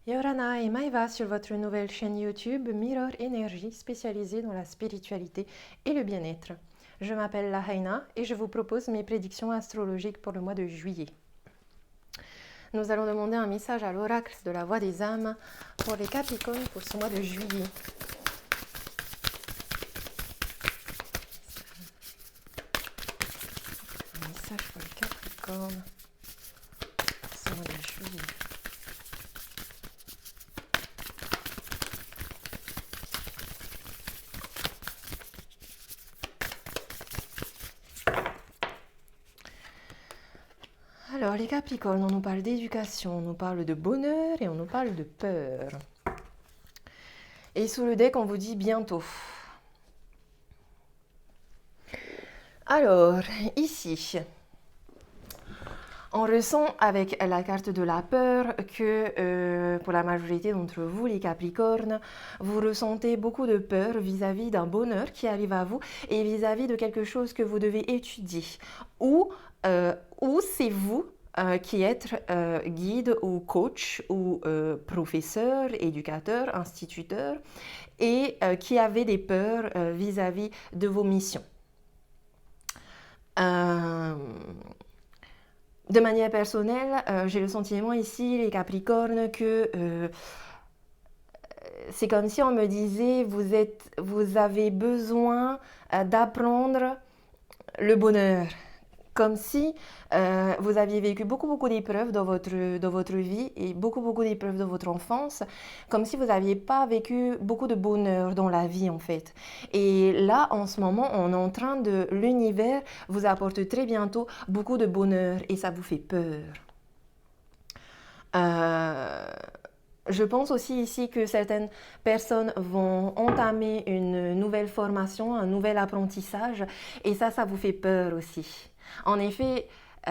Yorana et Maïva sur votre nouvelle chaîne YouTube Mirror Énergie spécialisée dans la spiritualité et le bien-être. Je m'appelle Lahaina et je vous propose mes prédictions astrologiques pour le mois de juillet. Nous allons demander un message à l'oracle de la voix des âmes pour les Capricornes pour ce mois de juillet. Un message pour les Capricornes pour ce mois de juillet. Alors les Capricornes, on nous parle d'éducation, on nous parle de bonheur et on nous parle de peur. Et sous le deck, on vous dit bientôt. Alors, ici, on ressent avec la carte de la peur que pour la majorité d'entre vous, les Capricornes, vous ressentez beaucoup de peur vis-à-vis d'un bonheur qui arrive à vous et vis-à-vis de quelque chose que vous devez étudier. Ou c'est vous qui êtes guide ou coach ou professeur, éducateur, instituteur et qui avez des peurs vis-à-vis de vos missions. De manière personnelle, j'ai le sentiment ici, les Capricornes, que c'est comme si on me disait vous avez besoin d'apprendre le bonheur. Comme si vous aviez vécu beaucoup d'épreuves dans votre vie et beaucoup d'épreuves dans votre enfance, comme si vous n'aviez pas vécu beaucoup de bonheur dans la vie en fait. Et là, en ce moment, on est en train de l'univers vous apporte très bientôt beaucoup de bonheur et ça vous fait peur. Je pense aussi ici que certaines personnes vont entamer une nouvelle formation, un nouvel apprentissage et ça vous fait peur aussi. En effet,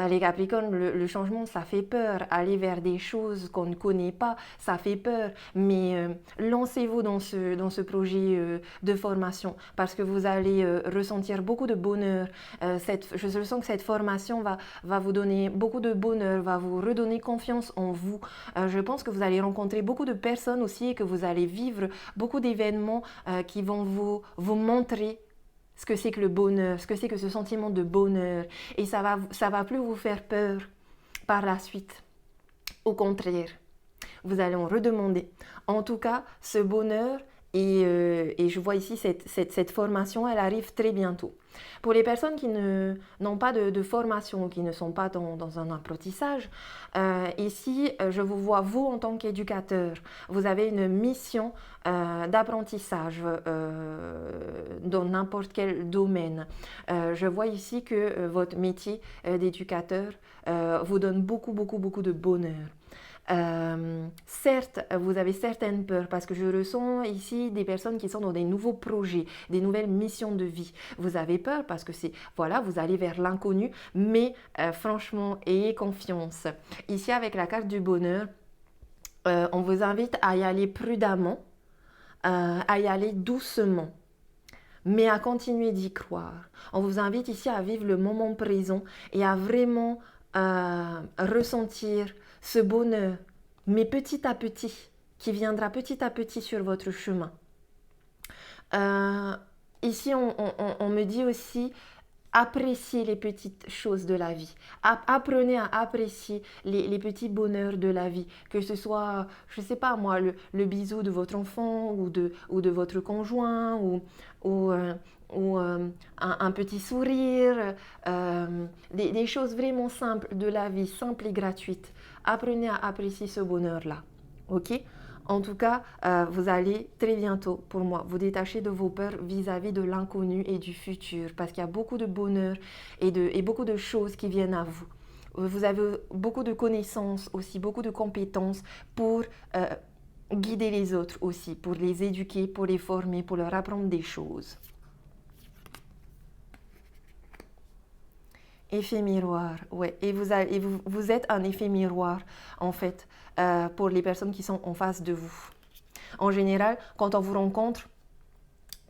les Capricornes, le changement, ça fait peur. Aller vers des choses qu'on ne connaît pas, ça fait peur. Mais lancez-vous dans ce projet de formation parce que vous allez ressentir beaucoup de bonheur. Je sens que cette formation va vous donner beaucoup de bonheur, va vous redonner confiance en vous. Je pense que vous allez rencontrer beaucoup de personnes aussi et que vous allez vivre beaucoup d'événements qui vont vous montrer ce que c'est que le bonheur, ce que c'est que ce sentiment de bonheur. Et ça va plus vous faire peur par la suite. Au contraire, vous allez en redemander. En tout cas, ce bonheur, et je vois ici cette formation, elle arrive très bientôt. Pour les personnes qui n'ont pas de formation, qui ne sont pas dans un apprentissage, ici, je vous vois, vous, en tant qu'éducateur, vous avez une mission d'apprentissage dans n'importe quel domaine. Je vois ici que votre métier d'éducateur vous donne beaucoup de bonheur. Certes, vous avez certaines peurs parce que je ressens ici des personnes qui sont dans des nouveaux projets, des nouvelles missions de vie. Vous avez peur parce que vous allez vers l'inconnu, mais franchement, ayez confiance. Ici, avec la carte du bonheur, on vous invite à y aller prudemment, à y aller doucement, mais à continuer d'y croire. On vous invite ici à vivre le moment présent et à vraiment ressentir ce bonheur, mais petit à petit, qui viendra petit à petit sur votre chemin. Ici, on me dit aussi, appréciez les petites choses de la vie. Apprenez à apprécier les petits bonheurs de la vie. Que ce soit, je ne sais pas moi, le bisou de votre enfant ou de votre conjoint ou un petit sourire. Des choses vraiment simples de la vie, simples et gratuites. Apprenez à apprécier ce bonheur-là. Ok ? En tout cas, vous allez très bientôt, pour moi, vous détacher de vos peurs vis-à-vis de l'inconnu et du futur, parce qu'il y a beaucoup de bonheur et beaucoup de choses qui viennent à vous. Vous avez beaucoup de connaissances aussi, beaucoup de compétences pour guider les autres aussi, pour les éduquer, pour les former, pour leur apprendre des choses. Effet miroir, ouais. Et vous êtes un effet miroir, en fait, pour les personnes qui sont en face de vous. En général, quand on vous rencontre,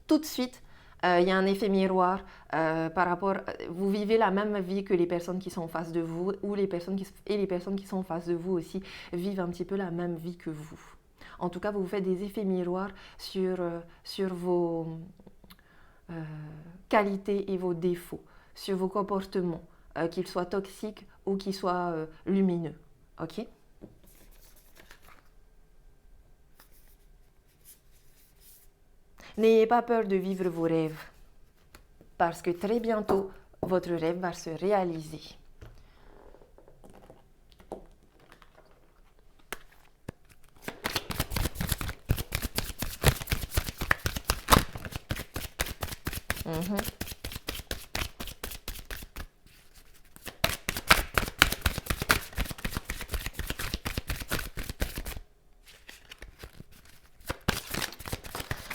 tout de suite, Il y a un effet miroir par rapport, vous vivez la même vie que les personnes qui sont en face de vous ou les personnes qui sont en face de vous aussi vivent un petit peu la même vie que vous. En tout cas, vous faites des effets miroirs sur vos qualités et vos défauts, sur vos comportements, qu'ils soient toxiques ou qu'ils soient lumineux. Ok? N'ayez pas peur de vivre vos rêves, parce que très bientôt, votre rêve va se réaliser.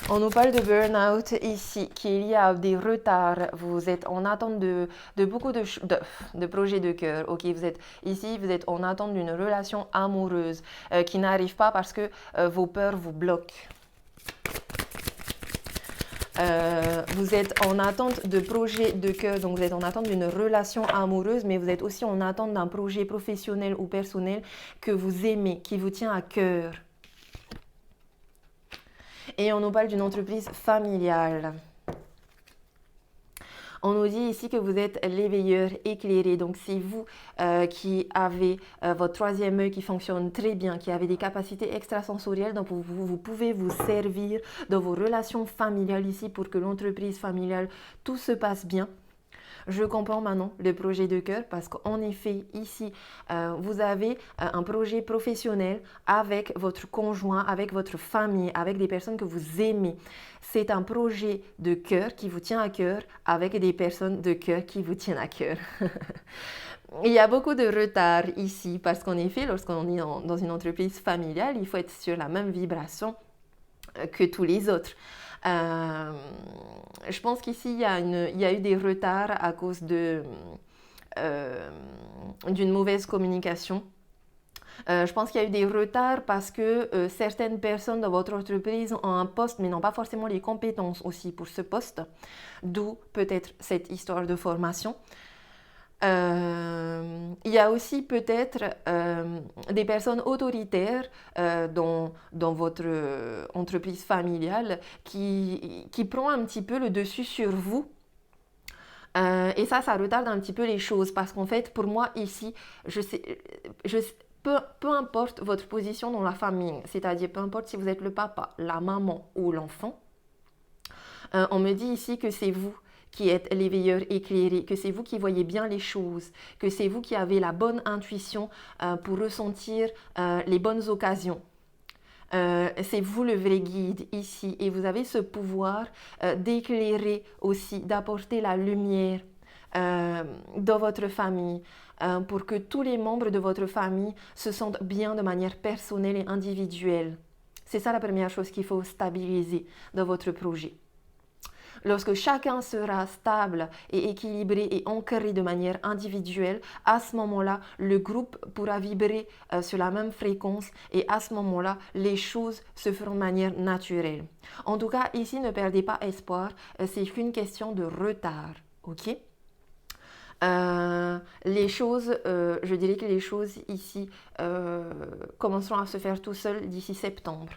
On nous parle de burn-out ici, qu'il y a des retards. Vous êtes en attente de beaucoup de projets de cœur. Ok, vous êtes en attente d'une relation amoureuse qui n'arrive pas parce que vos peurs vous bloquent. Vous êtes en attente de projets de cœur, donc vous êtes en attente d'une relation amoureuse, mais vous êtes aussi en attente d'un projet professionnel ou personnel que vous aimez, qui vous tient à cœur. Et on nous parle d'une entreprise familiale. On nous dit ici que vous êtes l'éveilleur éclairé. Donc, c'est vous qui avez votre troisième œil qui fonctionne très bien, qui avez des capacités extrasensorielles. Donc, vous pouvez vous servir de vos relations familiales ici pour que l'entreprise familiale, tout se passe bien. Je comprends maintenant le projet de cœur parce qu'en effet, ici, vous avez un projet professionnel avec votre conjoint, avec votre famille, avec des personnes que vous aimez. C'est un projet de cœur qui vous tient à cœur avec des personnes de cœur qui vous tiennent à cœur. Il y a beaucoup de retard ici parce qu'en effet, lorsqu'on est dans une entreprise familiale, il faut être sur la même vibration que tous les autres. Je pense qu'ici, il y a eu des retards à cause d'une mauvaise communication. Je pense qu'il y a eu des retards parce que certaines personnes dans votre entreprise ont un poste, mais n'ont pas forcément les compétences aussi pour ce poste. D'où peut-être cette histoire de formation. Il y a aussi peut-être des personnes autoritaires dans votre entreprise familiale qui prend un petit peu le dessus sur vous. Et ça retarde un petit peu les choses parce qu'en fait, pour moi, ici, peu importe votre position dans la famille, c'est-à-dire peu importe si vous êtes le papa, la maman ou l'enfant, on me dit ici que c'est vous qui êtes l'éveilleur éclairé, que c'est vous qui voyez bien les choses, que c'est vous qui avez la bonne intuition pour ressentir les bonnes occasions. C'est vous le vrai guide ici et vous avez ce pouvoir d'éclairer aussi, d'apporter la lumière dans votre famille pour que tous les membres de votre famille se sentent bien de manière personnelle et individuelle. C'est ça la première chose qu'il faut stabiliser dans votre projet. Lorsque chacun sera stable et équilibré et ancré de manière individuelle, à ce moment-là, le groupe pourra vibrer sur la même fréquence et à ce moment-là, les choses se feront de manière naturelle. En tout cas, ici, ne perdez pas espoir, c'est qu'une question de retard, ok? Je dirais que les choses ici commenceront à se faire tout seuls d'ici septembre.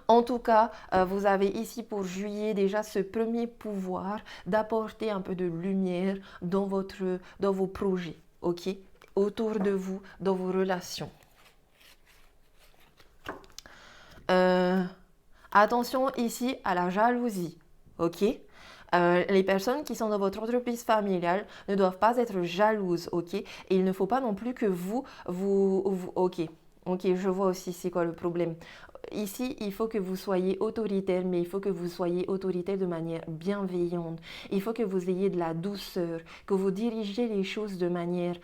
En tout cas, vous avez ici pour juillet déjà ce premier pouvoir d'apporter un peu de lumière dans vos projets, ok? Autour de vous, dans vos relations. Attention ici à la jalousie, ok? Les personnes qui sont dans votre entreprise familiale ne doivent pas être jalouses, ok? Et il ne faut pas non plus que vous ok, je vois aussi c'est quoi le problème. Ici, il faut que vous soyez autoritaire, mais il faut que vous soyez autoritaire de manière bienveillante. Il faut que vous ayez de la douceur, que vous dirigez les choses de manière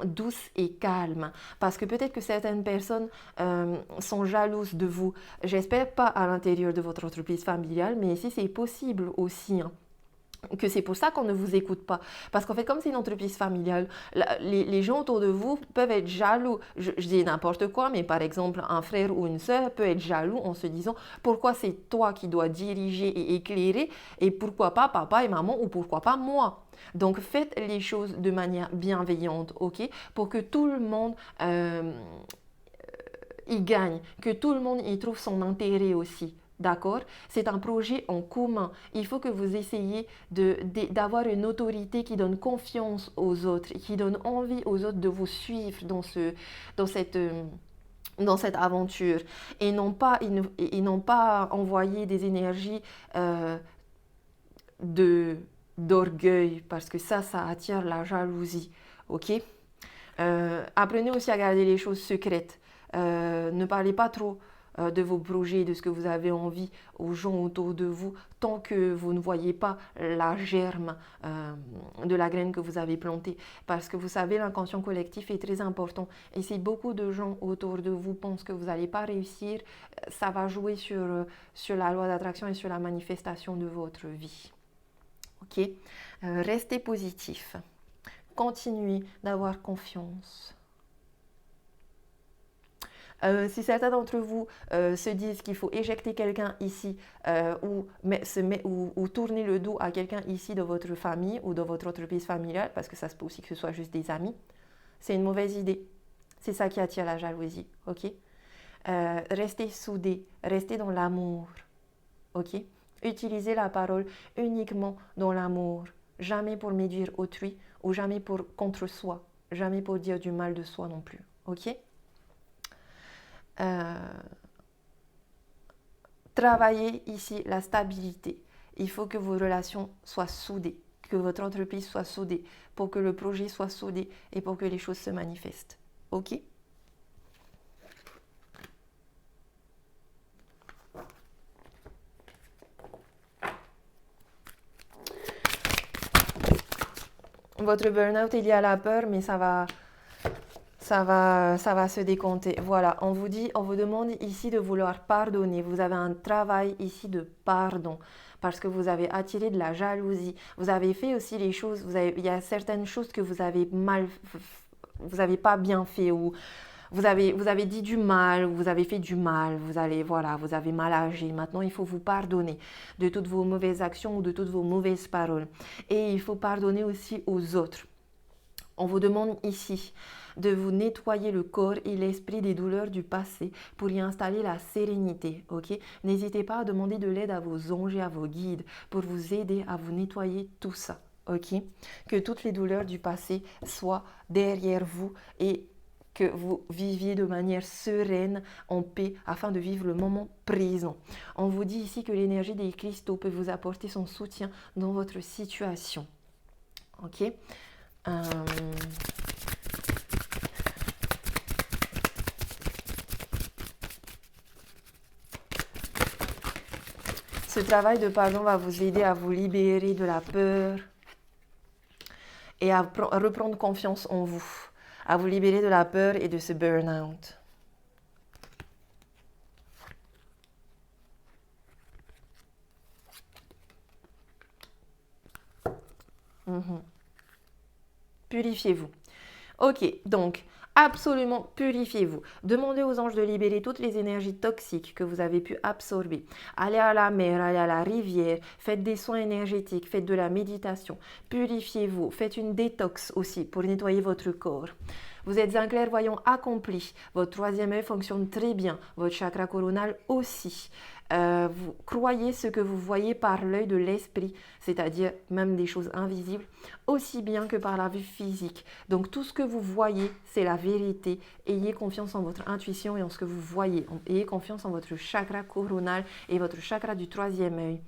douce et calme. Parce que peut-être que certaines personnes sont jalouses de vous. J'espère pas à l'intérieur de votre entreprise familiale, mais ici, c'est possible aussi. Hein. que c'est pour ça qu'on ne vous écoute pas. Parce qu'en fait, comme c'est une entreprise familiale, les gens autour de vous peuvent être jaloux. Je dis n'importe quoi, mais par exemple, un frère ou une sœur peut être jaloux en se disant pourquoi c'est toi qui dois diriger et éclairer et pourquoi pas papa et maman ou pourquoi pas moi. Donc faites les choses de manière bienveillante, ok, pour que tout le monde y gagne, que tout le monde y trouve son intérêt aussi. D'accord? C'est un projet en commun. Il faut que vous essayiez d'avoir une autorité qui donne confiance aux autres, qui donne envie aux autres de vous suivre dans cette aventure. Et non pas, ils n'ont pas envoyé des énergies d'orgueil, parce que ça attire la jalousie. Ok? Apprenez aussi à garder les choses secrètes. Ne parlez pas trop de vos projets, de ce que vous avez envie aux gens autour de vous, tant que vous ne voyez pas la germe de la graine que vous avez plantée. Parce que vous savez, l'inconscient collectif est très important. Et si beaucoup de gens autour de vous pensent que vous n'allez pas réussir, ça va jouer sur la loi d'attraction et sur la manifestation de votre vie. Ok? Restez positif. Continuez d'avoir confiance. Si certains d'entre vous se disent qu'il faut éjecter quelqu'un ici ou tourner le dos à quelqu'un ici de votre famille ou de votre entreprise familiale, parce que ça se peut aussi que ce soit juste des amis, c'est une mauvaise idée. C'est ça qui attire la jalousie, ok? Restez soudés, restez dans l'amour, ok? Utilisez la parole uniquement dans l'amour, jamais pour médire autrui ou jamais contre soi, jamais pour dire du mal de soi non plus, ok? Travaillez ici la stabilité. Il faut que vos relations soient soudées, que votre entreprise soit soudée, pour que le projet soit soudé et pour que les choses se manifestent. Ok? Votre burn-out est lié à la peur, mais ça va se décompter. Voilà, on vous demande ici de vouloir pardonner. Vous avez un travail ici de pardon parce que vous avez attiré de la jalousie. Vous avez fait aussi les choses, il y a certaines choses que vous avez pas bien fait ou vous avez dit du mal, vous avez fait du mal, vous avez mal agi. Maintenant, il faut vous pardonner de toutes vos mauvaises actions ou de toutes vos mauvaises paroles. Et il faut pardonner aussi aux autres. On vous demande ici de vous nettoyer le corps et l'esprit des douleurs du passé pour y installer la sérénité. Ok? N'hésitez pas à demander de l'aide à vos anges et à vos guides pour vous aider à vous nettoyer tout ça. Ok? Que toutes les douleurs du passé soient derrière vous et que vous viviez de manière sereine, en paix, afin de vivre le moment présent. On vous dit ici que l'énergie des cristaux peut vous apporter son soutien dans votre situation. Ok? Ce travail de pardon va vous aider à vous libérer de la peur et à reprendre confiance en vous, à vous libérer de la peur et de ce burn-out. Purifiez-vous. Ok, donc absolument purifiez-vous. Demandez aux anges de libérer toutes les énergies toxiques que vous avez pu absorber. Allez à la mer, allez à la rivière, faites des soins énergétiques, faites de la méditation. Purifiez-vous, faites une détox aussi pour nettoyer votre corps. Vous êtes un clairvoyant accompli. Votre troisième œil fonctionne très bien. Votre chakra coronal aussi. Vous croyez ce que vous voyez par l'œil de l'esprit, c'est-à-dire même des choses invisibles, aussi bien que par la vue physique. Donc tout ce que vous voyez, c'est la vérité. Ayez confiance en votre intuition et en ce que vous voyez. Ayez confiance en votre chakra coronal et votre chakra du troisième œil.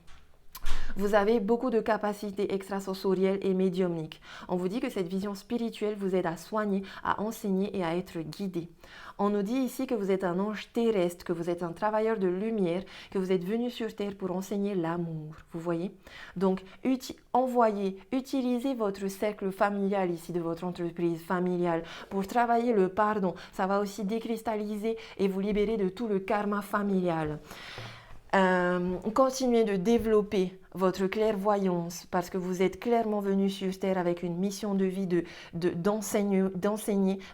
Vous avez beaucoup de capacités extrasensorielles et médiumniques. On vous dit que cette vision spirituelle vous aide à soigner, à enseigner et à être guidé. On nous dit ici que vous êtes un ange terrestre, que vous êtes un travailleur de lumière, que vous êtes venu sur Terre pour enseigner l'amour. Vous voyez? Donc, utilisez votre cercle familial ici de votre entreprise familiale pour travailler le pardon. Ça va aussi décristalliser et vous libérer de tout le karma familial. Continuez de développer votre clairvoyance parce que vous êtes clairement venu sur Terre avec une mission de vie d'enseigner,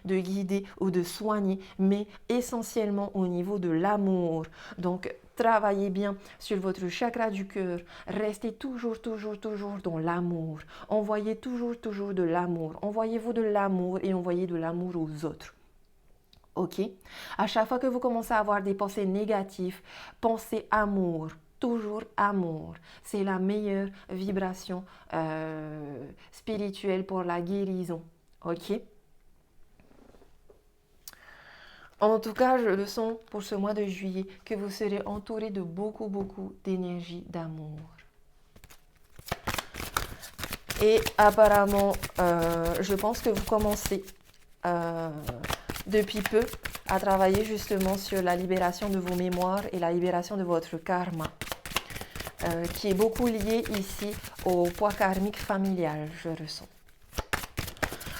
de guider ou de soigner, mais essentiellement au niveau de l'amour. Donc, travaillez bien sur votre chakra du cœur. Restez toujours, toujours, toujours dans l'amour. Envoyez toujours, toujours de l'amour. Envoyez-vous de l'amour et envoyez de l'amour aux autres. Ok? À chaque fois que vous commencez à avoir des pensées négatives, pensez amour. Toujours amour. C'est la meilleure vibration spirituelle pour la guérison. Ok? En tout cas, je le sens pour ce mois de juillet que vous serez entouré de beaucoup, beaucoup d'énergie, d'amour. Et apparemment, je pense que vous commencez depuis peu à travailler justement sur la libération de vos mémoires et la libération de votre karma, qui est beaucoup lié ici au poids karmique familial, je ressens.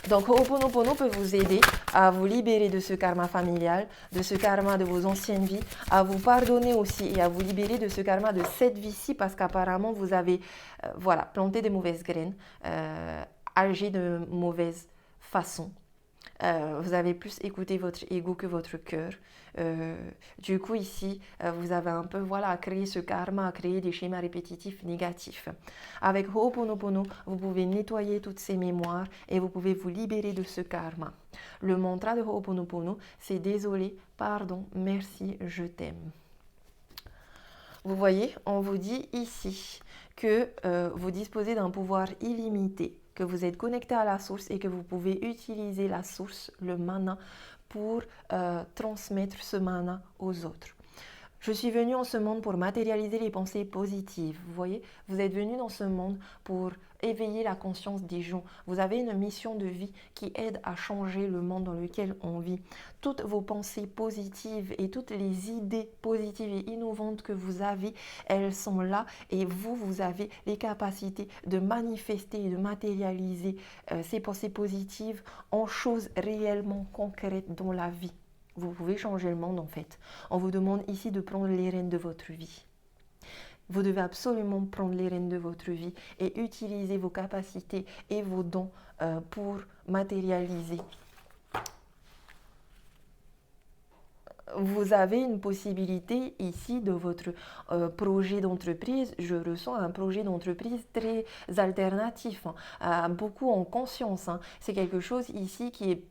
Donc Ho'oponopono peut vous aider à vous libérer de ce karma familial, de ce karma de vos anciennes vies, à vous pardonner aussi et à vous libérer de ce karma de cette vie-ci parce qu'apparemment vous avez planté de mauvaises graines, agi de mauvaise façon. Vous avez plus écouté votre ego que votre cœur. Du coup, ici, vous avez un peu créé ce karma, créé des schémas répétitifs négatifs. Avec Ho'oponopono, vous pouvez nettoyer toutes ces mémoires et vous pouvez vous libérer de ce karma. Le mantra de Ho'oponopono, c'est désolé, pardon, merci, je t'aime. Vous voyez, on vous dit ici que vous disposez d'un pouvoir illimité, que vous êtes connecté à la source et que vous pouvez utiliser la source, le mana, pour transmettre ce mana aux autres. Je suis venue en ce monde pour matérialiser les pensées positives. Vous voyez, vous êtes venu dans ce monde pour éveiller la conscience des gens. Vous avez une mission de vie qui aide à changer le monde dans lequel on vit. Toutes vos pensées positives et toutes les idées positives et innovantes que vous avez, elles sont là et vous avez les capacités de manifester et de matérialiser ces pensées positives en choses réellement concrètes dans la vie. Vous pouvez changer le monde en fait. On vous demande ici de prendre les rênes de votre vie. Vous devez absolument prendre les rênes de votre vie et utiliser vos capacités et vos dons pour matérialiser. Vous avez une possibilité ici de votre projet d'entreprise. Je ressens un projet d'entreprise très alternatif, beaucoup en conscience. C'est quelque chose ici qui est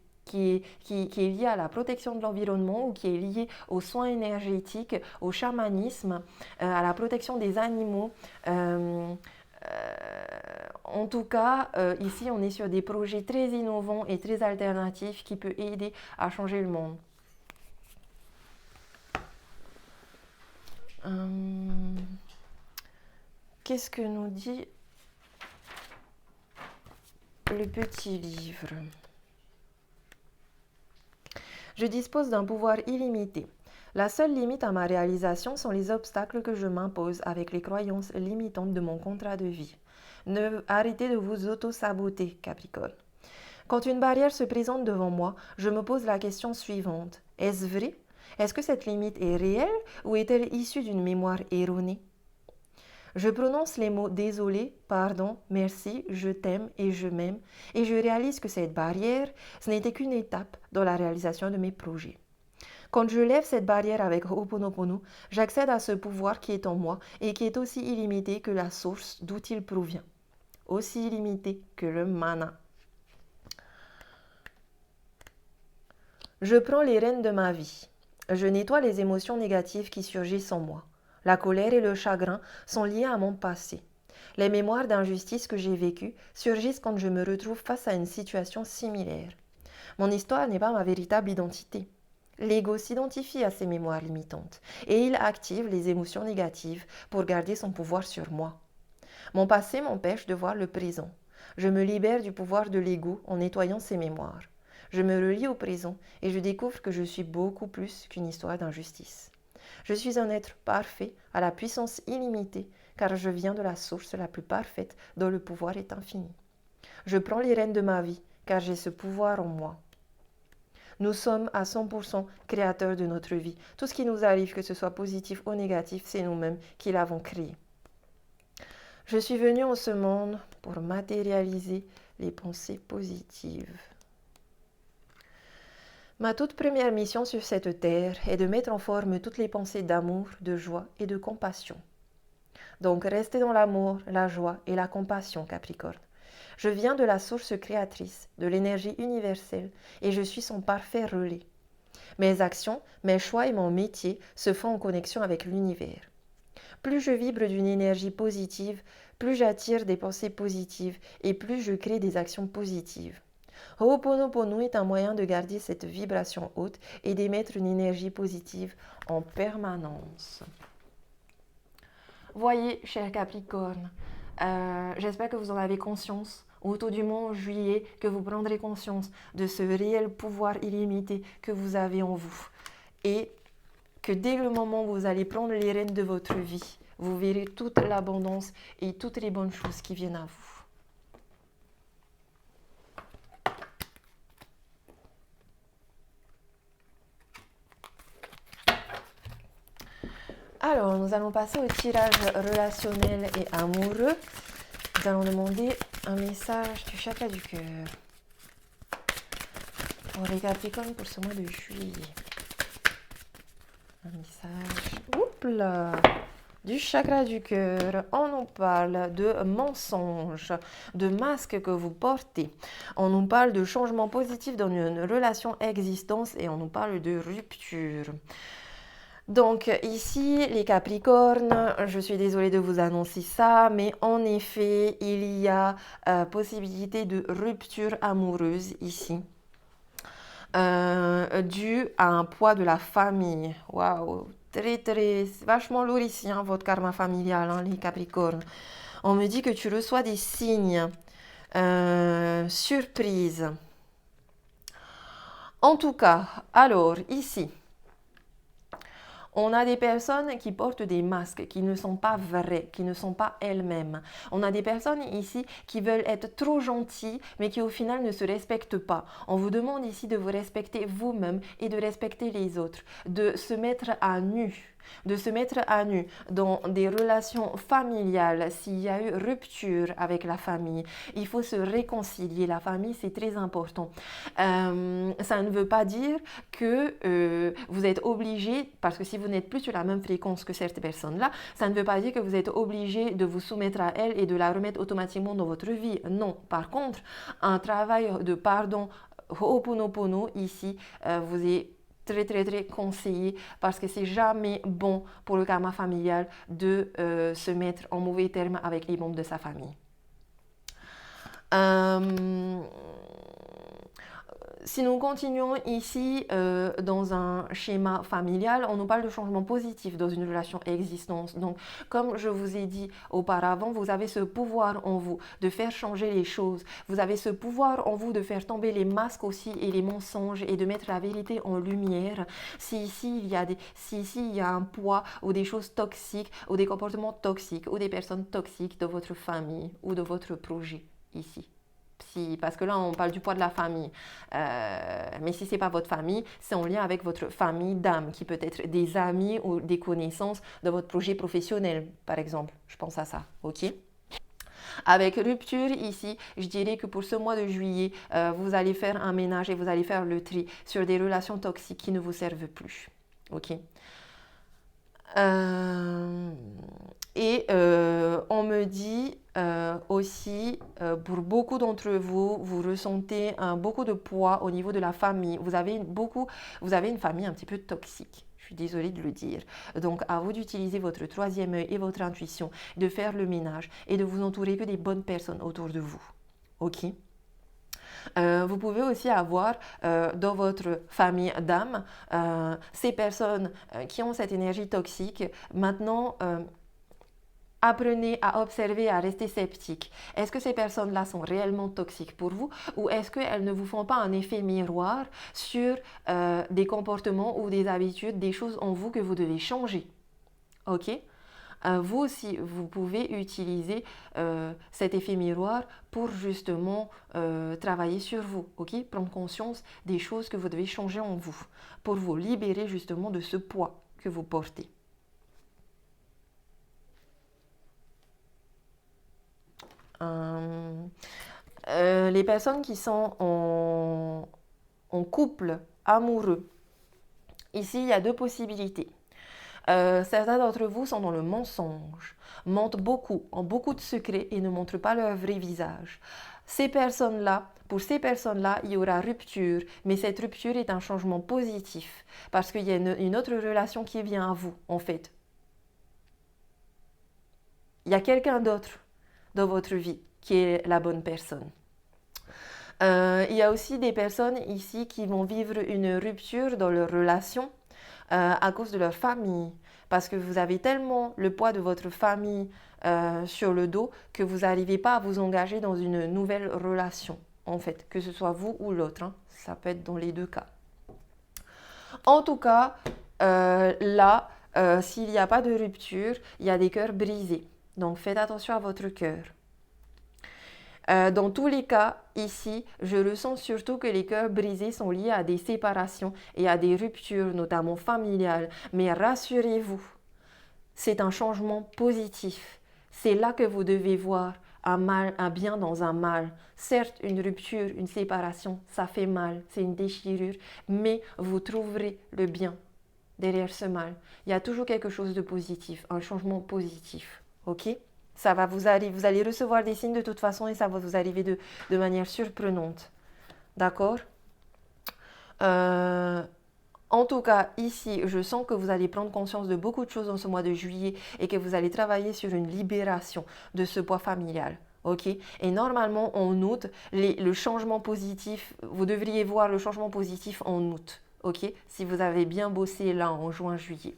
lié à la protection de l'environnement ou qui est lié aux soins énergétiques, au chamanisme, à la protection des animaux. En tout cas, ici, on est sur des projets très innovants et très alternatifs qui peuvent aider à changer le monde. Qu'est-ce que nous dit le petit livre ? Je dispose d'un pouvoir illimité. La seule limite à ma réalisation sont les obstacles que je m'impose avec les croyances limitantes de mon contrat de vie. Arrêtez de vous auto-saboter, Capricorne. Quand une barrière se présente devant moi, je me pose la question suivante. Est-ce vrai ? Est-ce que cette limite est réelle ou est-elle issue d'une mémoire erronée ? Je prononce les mots désolé, pardon, merci, je t'aime et je m'aime et je réalise que cette barrière, ce n'était qu'une étape dans la réalisation de mes projets. Quand je lève cette barrière avec Ho'oponopono, j'accède à ce pouvoir qui est en moi et qui est aussi illimité que la source d'où il provient, aussi illimité que le mana. Je prends les rênes de ma vie. Je nettoie les émotions négatives qui surgissent en moi. La colère et le chagrin sont liés à mon passé. Les mémoires d'injustice que j'ai vécues surgissent quand je me retrouve face à une situation similaire. Mon histoire n'est pas ma véritable identité. L'ego s'identifie à ces mémoires limitantes et il active les émotions négatives pour garder son pouvoir sur moi. Mon passé m'empêche de voir le présent. Je me libère du pouvoir de l'ego en nettoyant ces mémoires. Je me relie au présent et je découvre que je suis beaucoup plus qu'une histoire d'injustice. Je suis un être parfait, à la puissance illimitée, car je viens de la source la plus parfaite dont le pouvoir est infini. Je prends les rênes de ma vie, car j'ai ce pouvoir en moi. Nous sommes à 100% créateurs de notre vie. Tout ce qui nous arrive, que ce soit positif ou négatif, c'est nous-mêmes qui l'avons créé. Je suis venue en ce monde pour matérialiser les pensées positives. Ma toute première mission sur cette terre est de mettre en forme toutes les pensées d'amour, de joie et de compassion. Donc restez dans l'amour, la joie et la compassion, Capricorne. Je viens de la source créatrice, de l'énergie universelle, et je suis son parfait relais. Mes actions, mes choix et mon métier se font en connexion avec l'univers. Plus je vibre d'une énergie positive, plus j'attire des pensées positives et plus je crée des actions positives. Ho'oponopono est un moyen de garder cette vibration haute et d'émettre une énergie positive en permanence. Voyez, cher Capricorne, j'espère que vous en avez conscience. Autour du mois en juillet, que vous prendrez conscience de ce réel pouvoir illimité que vous avez en vous. Et que dès le moment où vous allez prendre les rênes de votre vie, vous verrez toute l'abondance et toutes les bonnes choses qui viennent à vous. Alors, nous allons passer au tirage relationnel et amoureux. Nous allons demander un message du chakra du cœur pour les Capricornes pour ce mois de juillet. Un message, oups là, du chakra du cœur. On nous parle de mensonges, de masques que vous portez. On nous parle de changements positifs dans une relation existence et on nous parle de rupture. Donc ici, les Capricornes, je suis désolée de vous annoncer ça, mais en effet, il y a possibilité de rupture amoureuse ici, due à un poids de la famille. Waouh, très, vachement lourd ici, hein, votre karma familial, hein, les Capricornes. On me dit que tu reçois des signes, surprises. En tout cas, alors ici, on a des personnes qui portent des masques, qui ne sont pas vraies, qui ne sont pas elles-mêmes. On a des personnes ici qui veulent être trop gentilles, mais qui au final ne se respectent pas. On vous demande ici de vous respecter vous-même et de respecter les autres, de se mettre à nu. De se mettre à nu dans des relations familiales, s'il y a eu rupture avec la famille, il faut se réconcilier. La famille, c'est très important. Ça ne veut pas dire que vous êtes obligé, parce que si vous n'êtes plus sur la même fréquence que cette personne-là, ça ne veut pas dire que vous êtes obligé de vous soumettre à elle et de la remettre automatiquement dans votre vie. Non. Par contre, un travail de pardon, Ho'oponopono, ici, vous est très conseillé parce que c'est jamais bon pour le karma familial de se mettre en mauvais termes avec les membres de sa famille. Si nous continuons ici dans un schéma familial, on nous parle de changement positif dans une relation existence. Donc, comme je vous ai dit auparavant, vous avez ce pouvoir en vous de faire changer les choses. Vous avez ce pouvoir en vous de faire tomber les masques aussi et les mensonges et de mettre la vérité en lumière. Si ici il y a un poids ou des choses toxiques ou des comportements toxiques ou des personnes toxiques de votre famille ou de votre projet ici. Parce que là, on parle du poids de la famille. Mais si ce n'est pas votre famille, c'est en lien avec votre famille d'âme, qui peut être des amis ou des connaissances de votre projet professionnel, par exemple. Je pense à ça, ok ? Avec rupture ici, je dirais que pour ce mois de juillet, vous allez faire un ménage et vous allez faire le tri sur des relations toxiques qui ne vous servent plus, ok ? On me dit aussi, pour beaucoup d'entre vous, vous ressentez beaucoup de poids au niveau de la famille. Vous avez une famille un petit peu toxique. Je suis désolée de le dire. Donc, à vous d'utiliser votre troisième œil et votre intuition, de faire le ménage et de vous entourer que des bonnes personnes autour de vous. Ok ? Vous pouvez aussi avoir dans votre famille d'âme ces personnes qui ont cette énergie toxique. Maintenant, apprenez à observer, à rester sceptique. Est-ce que ces personnes-là sont réellement toxiques pour vous ou est-ce qu'elles ne vous font pas un effet miroir sur des comportements ou des habitudes, des choses en vous que vous devez changer? Ok ? vous aussi, vous pouvez utiliser cet effet miroir pour justement travailler sur vous, ok? Prendre conscience des choses que vous devez changer en vous, pour vous libérer justement de ce poids que vous portez. Les personnes qui sont en couple amoureux, ici il y a deux possibilités. Certains d'entre vous sont dans le mensonge, mentent beaucoup, ont beaucoup de secrets et ne montrent pas leur vrai visage. Pour ces personnes-là, il y aura rupture, mais cette rupture est un changement positif parce qu'il y a une autre relation qui vient à vous, en fait. Il y a quelqu'un d'autre dans votre vie qui est la bonne personne. Il y a aussi des personnes ici qui vont vivre une rupture dans leur relation à cause de leur famille. Parce que vous avez tellement le poids de votre famille sur le dos que vous n'arrivez pas à vous engager dans une nouvelle relation, en fait, que ce soit vous ou l'autre. Hein. Ça peut être dans les deux cas. En tout cas, là, s'il n'y a pas de rupture, il y a des cœurs brisés. Donc faites attention à votre cœur. Dans tous les cas, ici, je ressens surtout que les cœurs brisés sont liés à des séparations et à des ruptures, notamment familiales. Mais rassurez-vous, c'est un changement positif. C'est là que vous devez voir un bien dans un mal. Certes, une rupture, une séparation, ça fait mal, c'est une déchirure, mais vous trouverez le bien derrière ce mal. Il y a toujours quelque chose de positif, un changement positif. Ok ? Ça va vous arriver, vous allez recevoir des signes de toute façon et ça va vous arriver de manière surprenante. D'accord? En tout cas, ici, je sens que vous allez prendre conscience de beaucoup de choses dans ce mois de juillet et que vous allez travailler sur une libération de ce poids familial. Ok? Et normalement, en août, le changement positif, vous devriez voir le changement positif en août. Ok? Si vous avez bien bossé là en juin, juillet.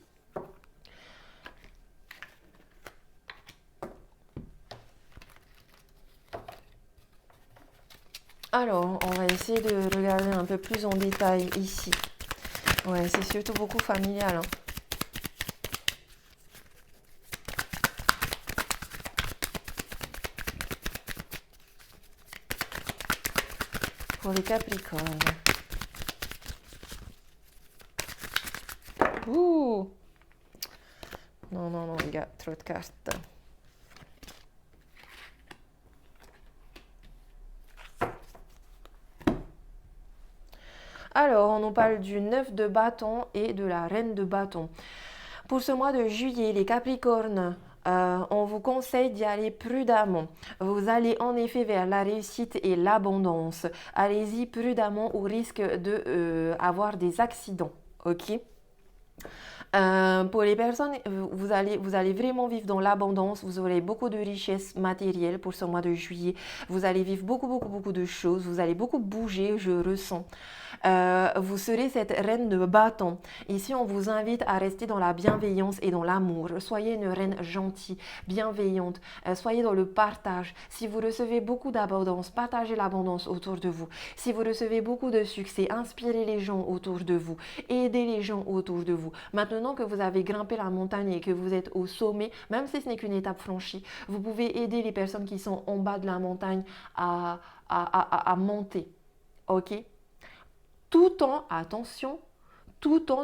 Alors, on va essayer de regarder un peu plus en détail ici. Ouais, c'est surtout beaucoup familial. Hein. Pour les Capricornes. Ouh! Non, non, non, les gars, trop de cartes. Alors, on nous parle du 9 de bâton et de la reine de bâton. Pour ce mois de juillet, les Capricornes, on vous conseille d'y aller prudemment. Vous allez en effet vers la réussite et l'abondance. Allez-y prudemment au risque d'avoir des accidents. Ok? Pour les personnes, vous allez vraiment vivre dans l'abondance, vous aurez beaucoup de richesses matérielles pour ce mois de juillet, vous allez vivre beaucoup de choses, vous allez beaucoup bouger, je ressens. Vous serez cette reine de bâton. Ici, on vous invite à rester dans la bienveillance et dans l'amour. Soyez une reine gentille, bienveillante. Soyez dans le partage. Si vous recevez beaucoup d'abondance, partagez l'abondance autour de vous. Si vous recevez beaucoup de succès, inspirez les gens autour de vous. Aidez les gens autour de vous. Maintenant que vous avez grimpé la montagne et que vous êtes au sommet, même si ce n'est qu'une étape franchie, vous pouvez aider les personnes qui sont en bas de la montagne à monter. Ok? Tout en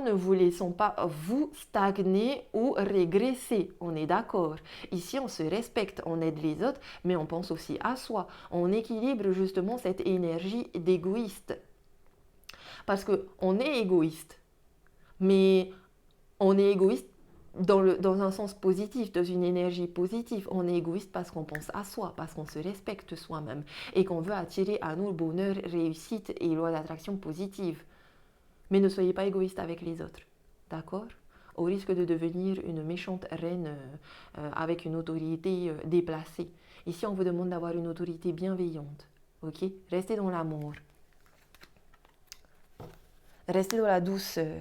ne vous laissant pas vous stagner ou régresser. On est d'accord. Ici, on se respecte, on aide les autres, mais on pense aussi à soi. On équilibre justement cette énergie d'égoïste. Parce qu'on est égoïste, mais on est égoïste dans un sens positif, dans une énergie positive. On est égoïste parce qu'on pense à soi, parce qu'on se respecte soi-même et qu'on veut attirer à nous le bonheur, réussite et loi d'attraction positive. Mais ne soyez pas égoïste avec les autres, d'accord? Au risque de devenir une méchante reine avec une autorité déplacée. Ici, on vous demande d'avoir une autorité bienveillante, ok? Restez dans l'amour. Restez dans la douceur.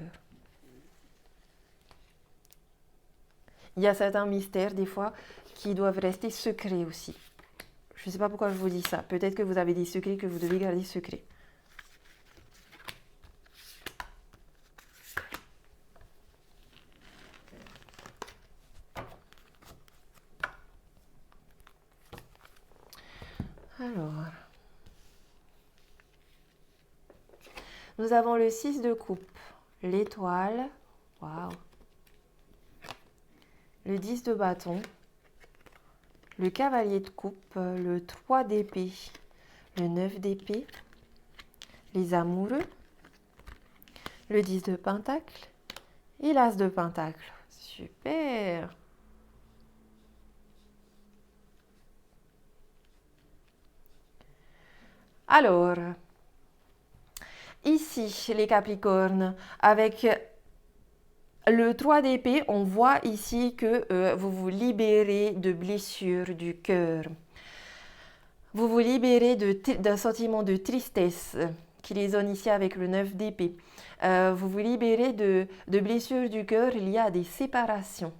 Il y a certains mystères, des fois, qui doivent rester secrets aussi. Je ne sais pas pourquoi je vous dis ça. Peut-être que vous avez des secrets que vous devez garder secrets. Alors, nous avons le 6 de coupe, l'étoile, waouh, le 10 de bâton, le cavalier de coupe, le 3 d'épée, le 9 d'épée, les amoureux, le 10 de pentacle et l'as de pentacle. Super! Alors, ici, les Capricornes, avec le 3 d'épée, on voit ici que vous vous libérez de blessures du cœur. Vous vous libérez d'un sentiment de tristesse qui résonne ici avec le 9 d'épée. Vous vous libérez de blessures du cœur liées à des séparations.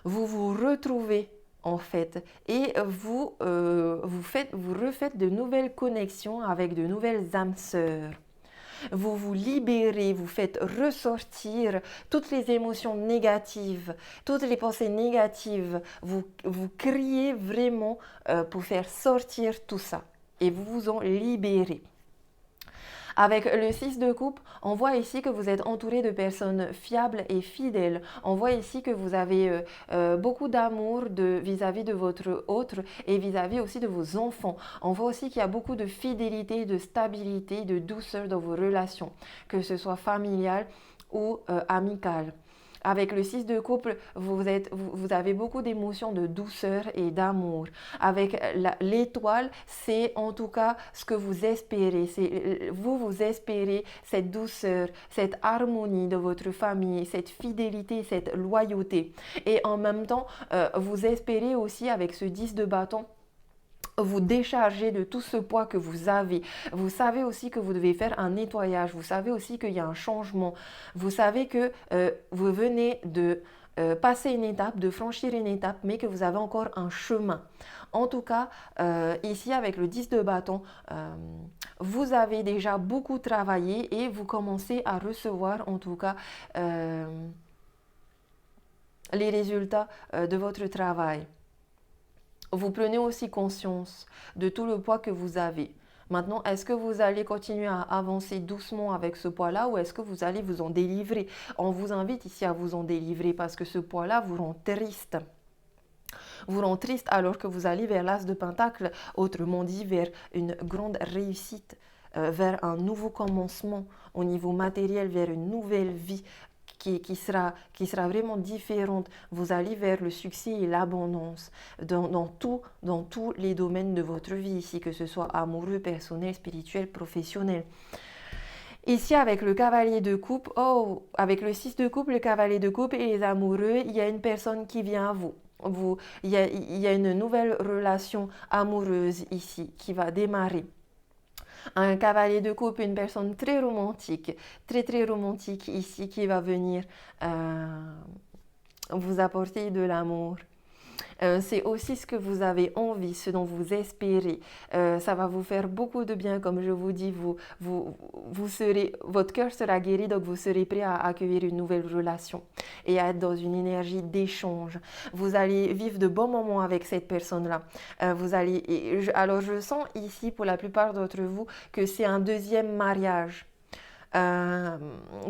Vous vous retrouvez en fait et vous refaites de nouvelles connexions avec de nouvelles âmes sœurs. Vous vous libérez, vous faites ressortir toutes les émotions négatives, toutes les pensées négatives. Vous criez vraiment pour faire sortir tout ça et vous vous en libérez. Avec le 6 de coupe, on voit ici que vous êtes entouré de personnes fiables et fidèles. On voit ici que vous avez beaucoup d'amour vis-à-vis de votre autre et vis-à-vis aussi de vos enfants. On voit aussi qu'il y a beaucoup de fidélité, de stabilité, de douceur dans vos relations, que ce soit familiale ou amicale. Avec le 6 de couple, vous avez beaucoup d'émotions de douceur et d'amour. Avec l'étoile, c'est en tout cas ce que vous espérez. Vous espérez cette douceur, cette harmonie de votre famille, cette fidélité, cette loyauté. Et en même temps, vous espérez aussi avec ce 10 de bâton, vous décharger de tout ce poids que vous avez. Vous savez aussi que vous devez faire un nettoyage. Vous savez aussi qu'il y a un changement. Vous savez que vous venez de passer une étape, de franchir une étape, mais que vous avez encore un chemin. En tout cas, ici avec le 10 de bâton, vous avez déjà beaucoup travaillé et vous commencez à recevoir en tout cas les résultats de votre travail. Vous prenez aussi conscience de tout le poids que vous avez. Maintenant, est-ce que vous allez continuer à avancer doucement avec ce poids-là ou est-ce que vous allez vous en délivrer? On vous invite ici à vous en délivrer parce que ce poids-là vous rend triste. Vous rend triste alors que vous allez vers l'as de pentacle, autrement dit vers une grande réussite, vers un nouveau commencement au niveau matériel, vers une nouvelle vie. Qui sera vraiment différente. Vous allez vers le succès et l'abondance dans tous les domaines de votre vie ici, que ce soit amoureux, personnel, spirituel, professionnel. Ici, avec le cavalier de coupe, avec le 6 de coupe, le cavalier de coupe et les amoureux, il y a une personne qui vient à vous. Il y a une nouvelle relation amoureuse ici qui va démarrer. Un cavalier de coupe, une personne très romantique ici qui va venir vous apporter de l'amour. C'est aussi ce que vous avez envie, ce dont vous espérez. Ça va vous faire beaucoup de bien, comme je vous dis. Votre cœur sera guéri, donc vous serez prêt à accueillir une nouvelle relation et à être dans une énergie d'échange. Vous allez vivre de bons moments avec cette personne-là. Alors, je sens ici, pour la plupart d'entre vous, que c'est un deuxième mariage.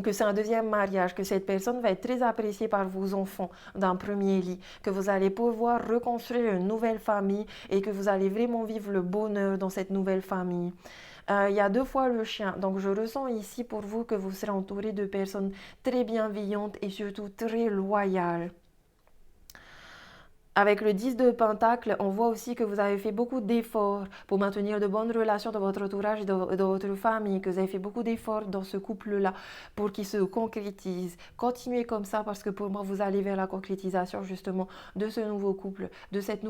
Que cette personne va être très appréciée par vos enfants d'un premier lit, que vous allez pouvoir reconstruire une nouvelle famille et que vous allez vraiment vivre le bonheur dans cette nouvelle famille. Il y a 2 fois le chien, donc je ressens ici pour vous que vous serez entouré de personnes très bienveillantes et surtout très loyales. Avec le 10 de pentacle, on voit aussi que vous avez fait beaucoup d'efforts pour maintenir de bonnes relations dans votre entourage et dans votre famille, que vous avez fait beaucoup d'efforts dans ce couple-là pour qu'il se concrétise. Continuez comme ça parce que pour moi, vous allez vers la concrétisation justement de ce nouveau couple, de cette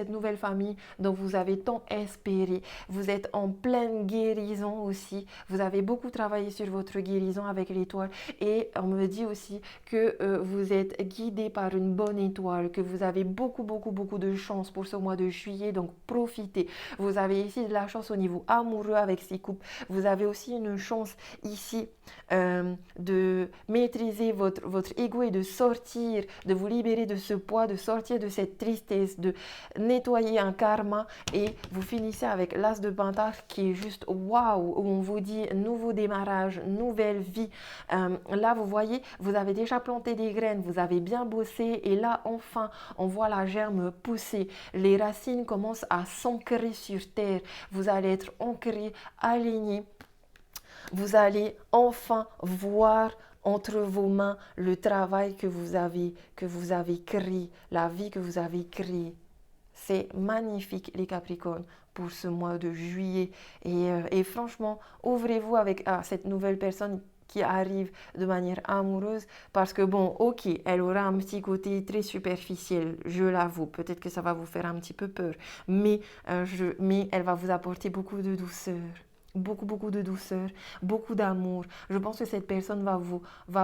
nouvelle famille dont vous avez tant espéré. Vous êtes en pleine guérison aussi. Vous avez beaucoup travaillé sur votre guérison avec l'étoile et on me dit aussi que vous êtes guidé par une bonne étoile, que vous avez beaucoup beaucoup de chance pour ce mois de juillet, donc profitez. Vous avez ici de la chance au niveau amoureux avec ces coupes. Vous avez aussi une chance ici de maîtriser votre ego et de sortir, de vous libérer de ce poids, de sortir de cette tristesse, de nettoyer un karma et vous finissez avec l'as de pentacle qui est juste waouh, où on vous dit nouveau démarrage, nouvelle vie. Là, vous voyez, vous avez déjà planté des graines, vous avez bien bossé et là, enfin, on voit la germe pousser. Les racines commencent à s'ancrer sur terre. Vous allez être ancré, aligné. Vous allez enfin voir entre vos mains le travail que vous avez créé, la vie que vous avez créée. C'est magnifique les Capricornes pour ce mois de juillet. Et franchement, ouvrez-vous avec cette nouvelle personne qui arrive de manière amoureuse parce que bon, ok, elle aura un petit côté très superficiel, je l'avoue. Peut-être que ça va vous faire un petit peu peur, mais elle va vous apporter beaucoup de douceur. Beaucoup de douceur, beaucoup d'amour. Je pense que cette personne va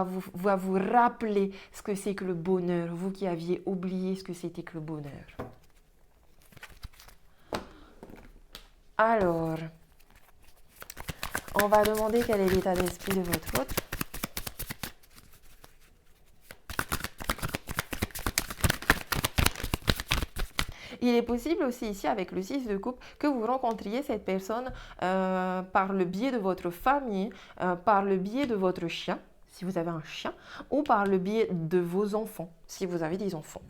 vous rappeler ce que c'est que le bonheur, vous qui aviez oublié ce que c'était que le bonheur. Alors, on va demander quel est l'état d'esprit de votre autre. Il est possible aussi ici avec le 6 de coupe que vous rencontriez cette personne par le biais de votre famille, par le biais de votre chien, si vous avez un chien, ou par le biais de vos enfants, si vous avez des enfants.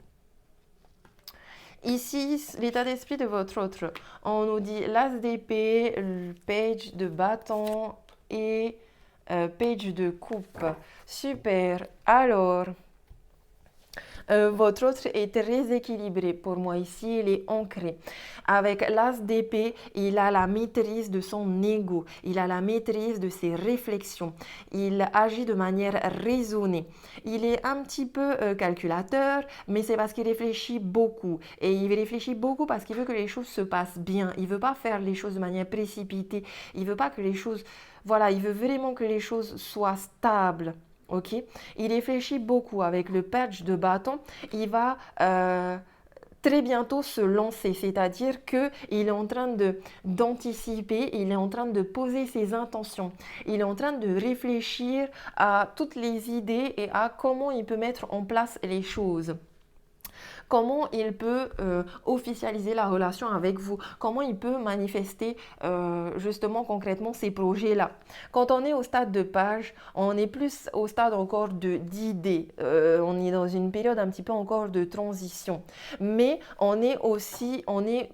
Ici, l'état d'esprit de votre autre, on nous dit l'as d'épée, le page de bâton et page de coupe. Super. Alors, votre autre est très équilibré pour moi ici, il est ancré. Avec l'as d'épée, il a la maîtrise de son ego, il a la maîtrise de ses réflexions, il agit de manière raisonnée. Il est un petit peu calculateur, mais c'est parce qu'il réfléchit beaucoup. Et il réfléchit beaucoup parce qu'il veut que les choses se passent bien. Il ne veut pas faire les choses de manière précipitée. Il ne veut pas que les choses... Voilà, il veut vraiment que les choses soient stables. Ok, il réfléchit beaucoup avec le page de bâton. Il va très bientôt se lancer, c'est-à-dire qu'il est en train d'anticiper, il est en train de poser ses intentions. Il est en train de réfléchir à toutes les idées et à comment il peut mettre en place les choses. Comment il peut officialiser la relation avec vous, comment il peut manifester justement concrètement ces projets-là. Quand on est au stade de page, on est plus au stade encore d'idées, on est dans une période un petit peu encore de transition, mais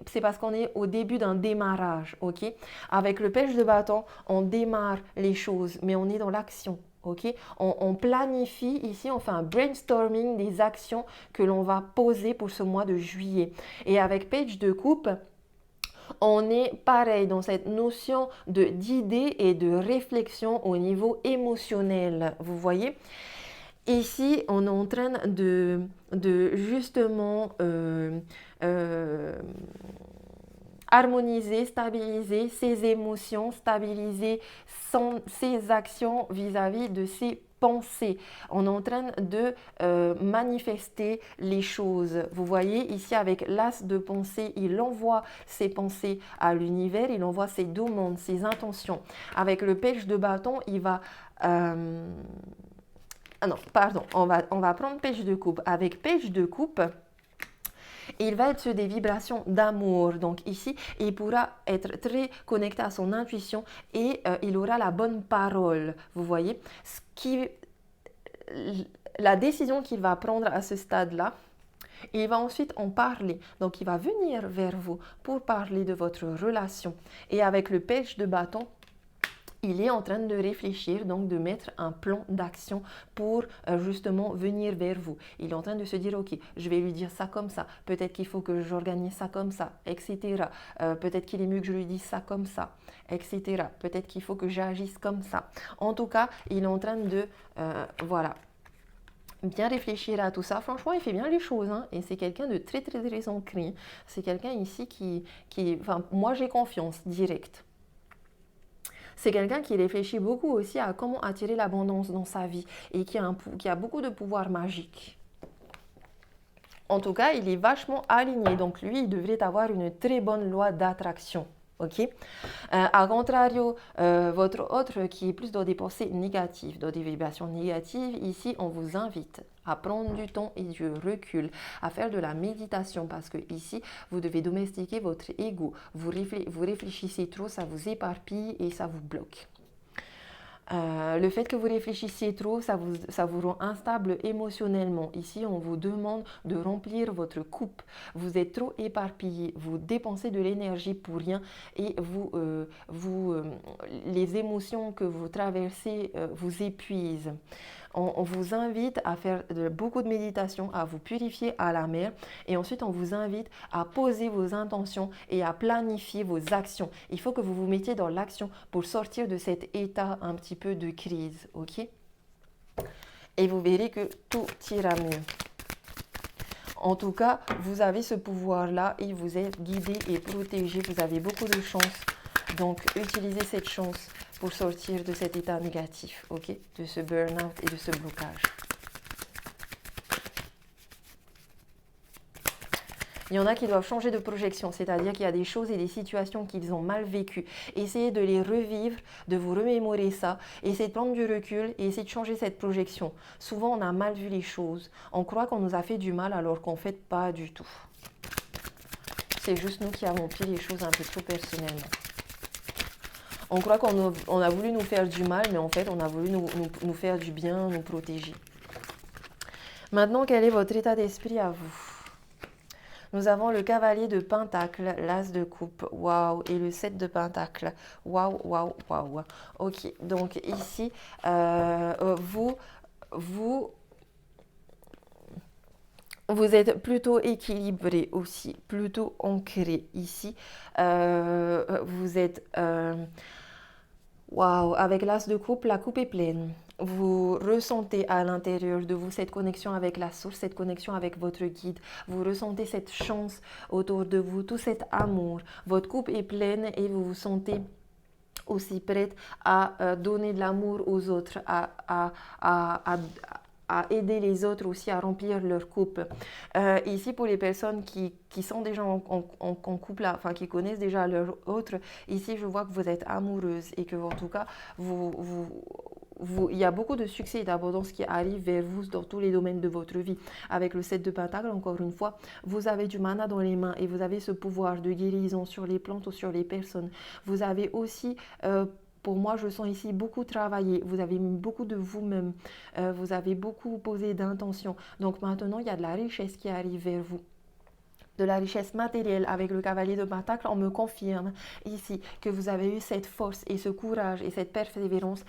c'est parce qu'on est au début d'un démarrage, ok? Avec le pêche de bâton, on démarre les choses, mais on est dans l'action. Okay, on planifie ici, on fait un brainstorming des actions que l'on va poser pour ce mois de juillet. Et avec page de coupe, on est pareil dans cette notion d'idée et de réflexion au niveau émotionnel. Vous voyez? Ici, on est en train de justement harmoniser, stabiliser ses émotions, stabiliser ses actions vis-à-vis de ses pensées. On est en train de manifester les choses. Vous voyez ici avec l'as de pensée, il envoie ses pensées à l'univers, il envoie ses demandes, ses intentions. Avec le pêche de bâton, il va... Ah non, pardon, on va prendre pêche de coupe. Avec pêche de coupe, il va être sur des vibrations d'amour. Donc ici, il pourra être très connecté à son intuition et il aura la bonne parole. Vous voyez, la décision qu'il va prendre à ce stade-là, il va ensuite en parler. Donc il va venir vers vous pour parler de votre relation. Et avec le pêche de bâton, il est en train de réfléchir, donc de mettre un plan d'action pour justement venir vers vous. Il est en train de se dire, ok, je vais lui dire ça comme ça, peut-être qu'il faut que j'organise ça comme ça, etc. Peut-être qu'il est mieux que je lui dise ça comme ça, etc. Peut-être qu'il faut que j'agisse comme ça. En tout cas, il est en train de, voilà, bien réfléchir à tout ça. Franchement, il fait bien les choses, hein, et c'est quelqu'un de très, très, très ancré. C'est quelqu'un ici enfin, moi j'ai confiance directe. C'est quelqu'un qui réfléchit beaucoup aussi à comment attirer l'abondance dans sa vie et qui a beaucoup de pouvoir magique. En tout cas, il est vachement aligné. Donc lui, il devrait avoir une très bonne loi d'attraction. Ok. A contrario, votre autre qui est plus dans des pensées négatives, dans des vibrations négatives, ici, on vous invite à prendre du temps et du recul, à faire de la méditation parce que ici, vous devez domestiquer votre ego. Vous réfléchissez trop, ça vous éparpille et ça vous bloque. Le fait que vous réfléchissiez trop, ça vous rend instable émotionnellement. Ici, on vous demande de remplir votre coupe. Vous êtes trop éparpillé, vous dépensez de l'énergie pour rien et les émotions que vous traversez vous épuisent. On vous invite à faire beaucoup de méditation, à vous purifier à la mer et ensuite on vous invite à poser vos intentions et à planifier vos actions. Il faut que vous vous mettiez dans l'action pour sortir de cet état un petit peu de crise, ok? Et vous verrez que tout ira mieux. En tout cas, vous avez ce pouvoir-là et vous êtes guidé et protégé. Vous avez beaucoup de chance. Donc, utilisez cette chance pour sortir de cet état négatif, ok? De ce burn-out et de ce blocage. Il y en a qui doivent changer de projection, c'est-à-dire qu'il y a des choses et des situations qu'ils ont mal vécues. Essayez de les revivre, de vous remémorer ça, essayez de prendre du recul et essayez de changer cette projection. Souvent, on a mal vu les choses. On croit qu'on nous a fait du mal alors qu'en fait, pas du tout. C'est juste nous qui avons pris les choses un peu trop personnellement. On croit qu'on a voulu nous faire du mal, mais en fait, on a voulu nous faire du bien, nous protéger. Maintenant, quel est votre état d'esprit à vous? Nous avons le cavalier de pentacle, l'as de coupe, waouh, et le 7 de pentacle, waouh, waouh, waouh. Ok, donc ici, vous êtes plutôt équilibré aussi, plutôt ancré ici. Vous êtes... Waouh, avec l'as de coupe, la coupe est pleine. Vous ressentez à l'intérieur de vous cette connexion avec la source, cette connexion avec votre guide. Vous ressentez cette chance autour de vous, tout cet amour. Votre coupe est pleine et vous vous sentez aussi prête à donner de l'amour aux autres, à aider les autres aussi à remplir leur coupe. Ici, pour les personnes qui sont déjà en couple, enfin qui connaissent déjà leur autre, ici je vois que vous êtes amoureuse et que en tout cas, il y a beaucoup de succès et d'abondance qui arrive vers vous dans tous les domaines de votre vie. Avec le 7 de pentacle, encore une fois, vous avez du mana dans les mains et vous avez ce pouvoir de guérison sur les plantes ou sur les personnes. Vous avez aussi... pour moi, je sens ici beaucoup travailler. Vous avez beaucoup de vous-même. Vous avez beaucoup posé d'intentions. Donc maintenant, il y a de la richesse qui arrive vers vous. De la richesse matérielle avec le cavalier de pentacle, on me confirme ici que vous avez eu cette force et ce courage et cette persévérance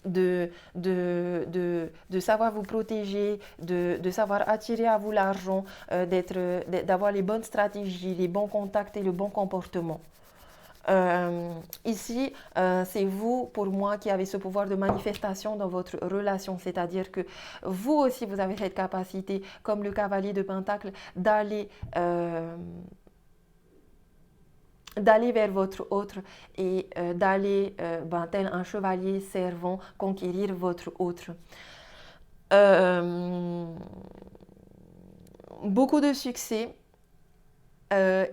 de savoir vous protéger, de savoir attirer à vous l'argent, d'avoir les bonnes stratégies, les bons contacts et le bon comportement. Ici, c'est vous, pour moi, qui avez ce pouvoir de manifestation dans votre relation, c'est-à-dire que vous aussi, vous avez cette capacité, comme le cavalier de pentacle, d'aller vers votre autre et d'aller, tel un chevalier servant, conquérir votre autre. Beaucoup de succès.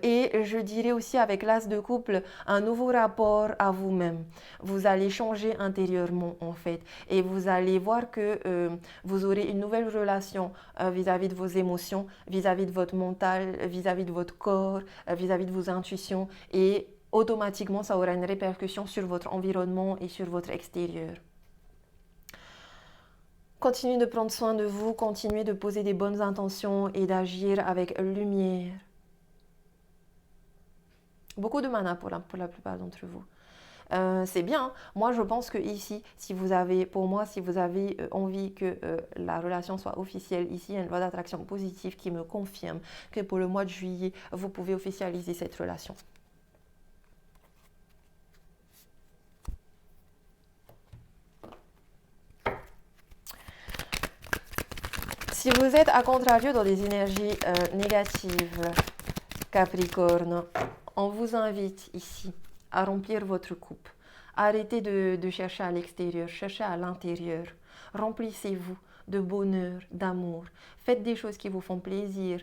Et je dirais aussi avec l'as de couple, un nouveau rapport à vous-même. Vous allez changer intérieurement en fait et vous allez voir que vous aurez une nouvelle relation vis-à-vis de vos émotions, vis-à-vis de votre mental, vis-à-vis de votre corps, vis-à-vis de vos intuitions et automatiquement ça aura une répercussion sur votre environnement et sur votre extérieur. Continuez de prendre soin de vous, continuez de poser des bonnes intentions et d'agir avec lumière. Beaucoup de mana pour la plupart d'entre vous. C'est bien. Moi, je pense que ici, si vous avez envie que la relation soit officielle, ici, il y a une loi d'attraction positive qui me confirme que pour le mois de juillet, vous pouvez officialiser cette relation. Si vous êtes à contrario dans des énergies négatives, Capricorne, on vous invite ici à remplir votre coupe. Arrêtez de chercher à l'extérieur, cherchez à l'intérieur. Remplissez-vous de bonheur, d'amour. Faites des choses qui vous font plaisir,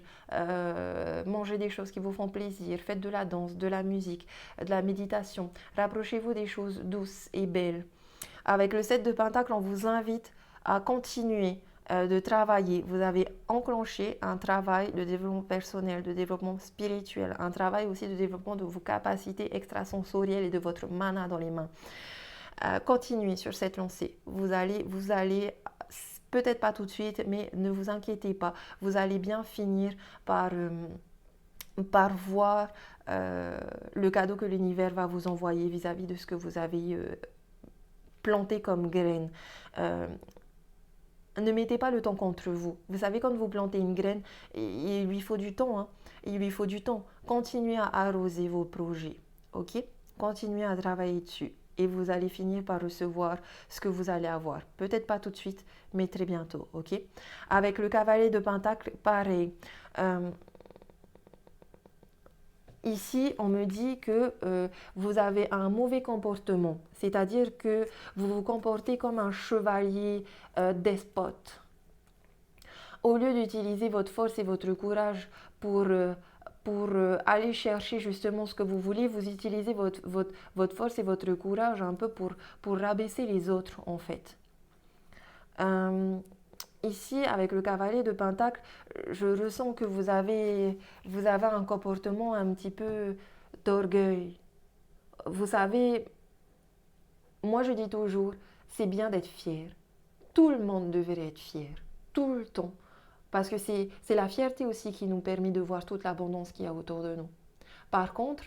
mangez des choses qui vous font plaisir, faites de la danse, de la musique, de la méditation. Rapprochez-vous des choses douces et belles. Avec le 7 de Pentacle, on vous invite à continuer de travailler. Vous avez enclenché un travail de développement personnel, de développement spirituel, un travail aussi de développement de vos capacités extrasensorielles et de votre mana dans les mains. Continuez sur cette lancée. Vous allez peut-être pas tout de suite, mais ne vous inquiétez pas. Vous allez bien finir par voir le cadeau que l'univers va vous envoyer vis-à-vis de ce que vous avez planté comme graine. Ne mettez pas le temps contre vous. Vous savez, quand vous plantez une graine, il lui faut du temps. Il lui faut du temps. Continuez à arroser vos projets. Ok? Continuez à travailler dessus. Et vous allez finir par recevoir ce que vous allez avoir. Peut-être pas tout de suite, mais très bientôt. Ok? Avec le cavalier de Pentacle, pareil. Ici, on me dit que vous avez un mauvais comportement, c'est-à-dire que vous vous comportez comme un chevalier despote. Au lieu d'utiliser votre force et votre courage pour aller chercher justement ce que vous voulez, vous utilisez votre force et votre courage un peu pour rabaisser les autres en fait. Ici, avec le cavalier de Pentacle, je ressens que vous avez un comportement un petit peu d'orgueil. Vous savez, moi je dis toujours, c'est bien d'être fier. Tout le monde devrait être fier, tout le temps. Parce que c'est la fierté aussi qui nous permet de voir toute l'abondance qu'il y a autour de nous. Par contre,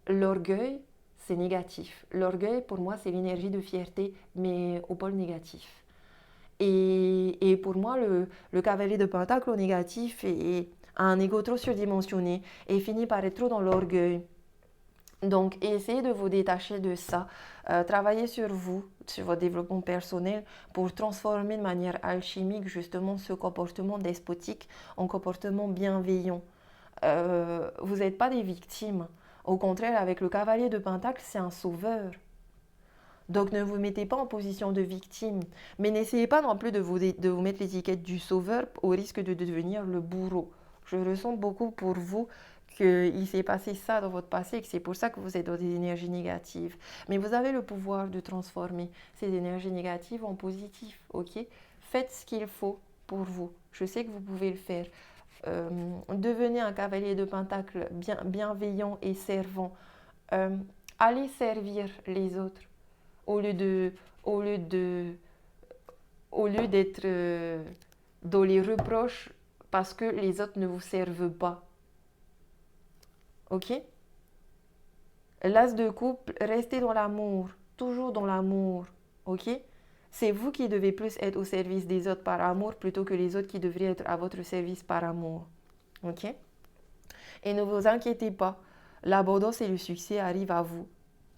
l'orgueil, c'est négatif. L'orgueil, pour moi, c'est l'énergie de fierté, mais au pôle négatif. Et pour moi, le cavalier de Pentacle au négatif a un ego trop surdimensionné et finit par être trop dans l'orgueil. Donc, essayez de vous détacher de ça. Travaillez sur vous, sur votre développement personnel pour transformer de manière alchimique justement ce comportement despotique en comportement bienveillant. Vous n'êtes pas des victimes. Au contraire, avec le cavalier de Pentacle, c'est un sauveur. Donc ne vous mettez pas en position de victime, mais n'essayez pas non plus de vous mettre l'étiquette du sauveur au risque de devenir le bourreau. Je ressens beaucoup pour vous qu'il s'est passé ça dans votre passé et que c'est pour ça que vous êtes dans des énergies négatives. Mais vous avez le pouvoir de transformer ces énergies négatives en positives, ok? Faites ce qu'il faut pour vous. Je sais que vous pouvez le faire. Devenez un cavalier de Pentacle bienveillant et servant. Allez servir les autres. Au lieu d'être dans les reproches parce que les autres ne vous servent pas. Ok? L'as de coupe, restez dans l'amour, toujours dans l'amour. Ok? C'est vous qui devez plus être au service des autres par amour plutôt que les autres qui devraient être à votre service par amour. Ok? Et ne vous inquiétez pas, l'abondance et le succès arrivent à vous.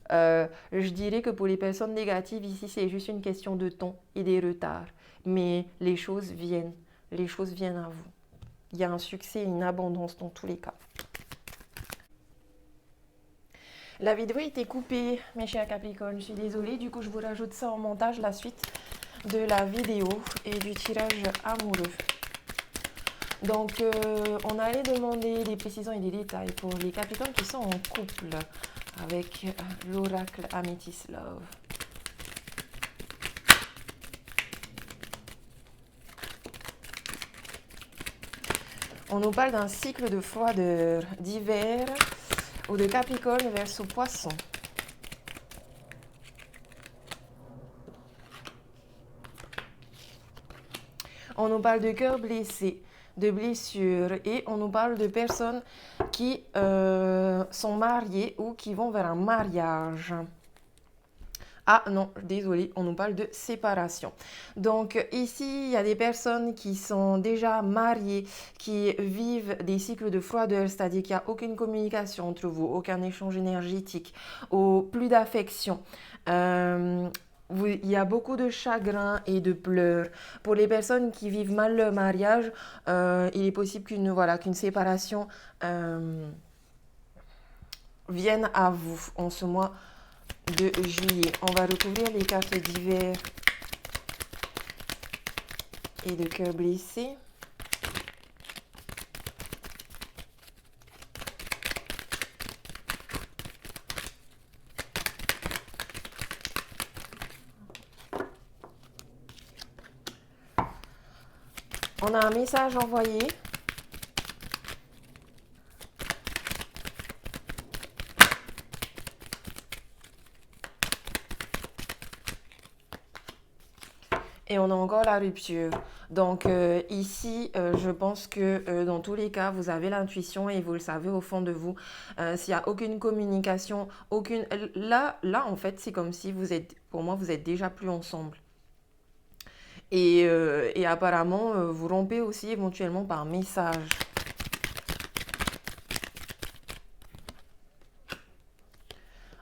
Je dirais que pour les personnes négatives, ici, c'est juste une question de temps et des retards. Mais les choses viennent à vous. Il y a un succès et une abondance dans tous les cas. La vidéo a été coupée, mes chers Capricornes. Je suis désolée, du coup, je vous rajoute ça en montage, la suite de la vidéo et du tirage amoureux. Donc, on allait demander des précisions et des détails pour les Capricornes qui sont en couple avec l'oracle Amethyst Love. On nous parle d'un cycle de froideur d'hiver ou de Capricorne verso Poisson. On nous parle de cœur blessé, de blessures et on nous parle de personnes qui sont mariées ou qui vont vers un mariage. Ah non, désolé, on nous parle de séparation. Donc ici, il y a des personnes qui sont déjà mariées, qui vivent des cycles de froideur, c'est-à-dire qu'il n'y a aucune communication entre vous, aucun échange énergétique, ou plus d'affection. Il y a beaucoup de chagrin et de pleurs. Pour les personnes qui vivent mal leur mariage, il est possible qu'une séparation vienne à vous en ce mois de juillet. On va recouvrir les cartes d'hiver et de cœur blessé. On a un message envoyé. Et on a encore la rupture. Donc ici, je pense que dans tous les cas, vous avez l'intuition et vous le savez au fond de vous. S'il n'y a aucune communication, aucune... Là, en fait, c'est comme si vous êtes, pour moi, vous êtes déjà plus ensemble. Et apparemment, vous rompez aussi éventuellement par message.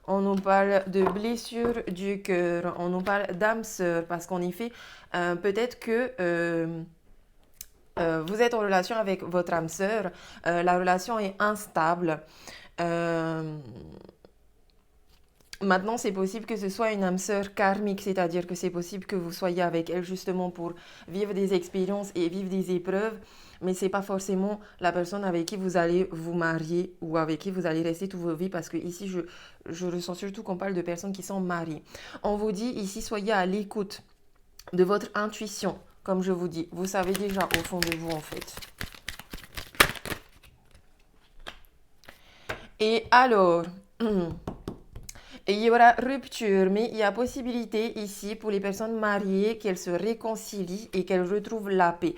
On nous parle de blessure du cœur, on nous parle d'âme sœur, parce qu'en effet, peut-être que vous êtes en relation avec votre âme sœur, la relation est instable. Maintenant, c'est possible que ce soit une âme sœur karmique, c'est-à-dire que c'est possible que vous soyez avec elle justement pour vivre des expériences et vivre des épreuves, mais ce n'est pas forcément la personne avec qui vous allez vous marier ou avec qui vous allez rester toute votre vie, parce que ici, je ressens surtout qu'on parle de personnes qui sont mariées. On vous dit ici, soyez à l'écoute de votre intuition, comme je vous dis. Vous savez déjà au fond de vous, en fait. Et alors... Et il y aura rupture, mais il y a possibilité ici pour les personnes mariées qu'elles se réconcilient et qu'elles retrouvent la paix.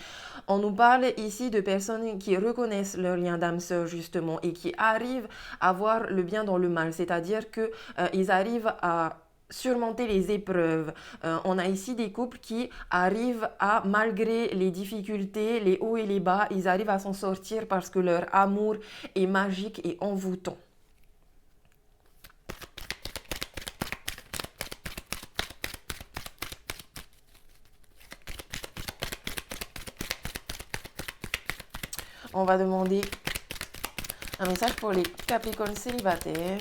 On nous parle ici de personnes qui reconnaissent leur lien d'âme sœur justement et qui arrivent à voir le bien dans le mal, c'est-à-dire qu'ils arrivent à surmonter les épreuves. On a ici des couples qui arrivent à, malgré les difficultés, les hauts et les bas, ils arrivent à s'en sortir parce que leur amour est magique et envoûtant. On va demander un message pour les Capricornes célibataires.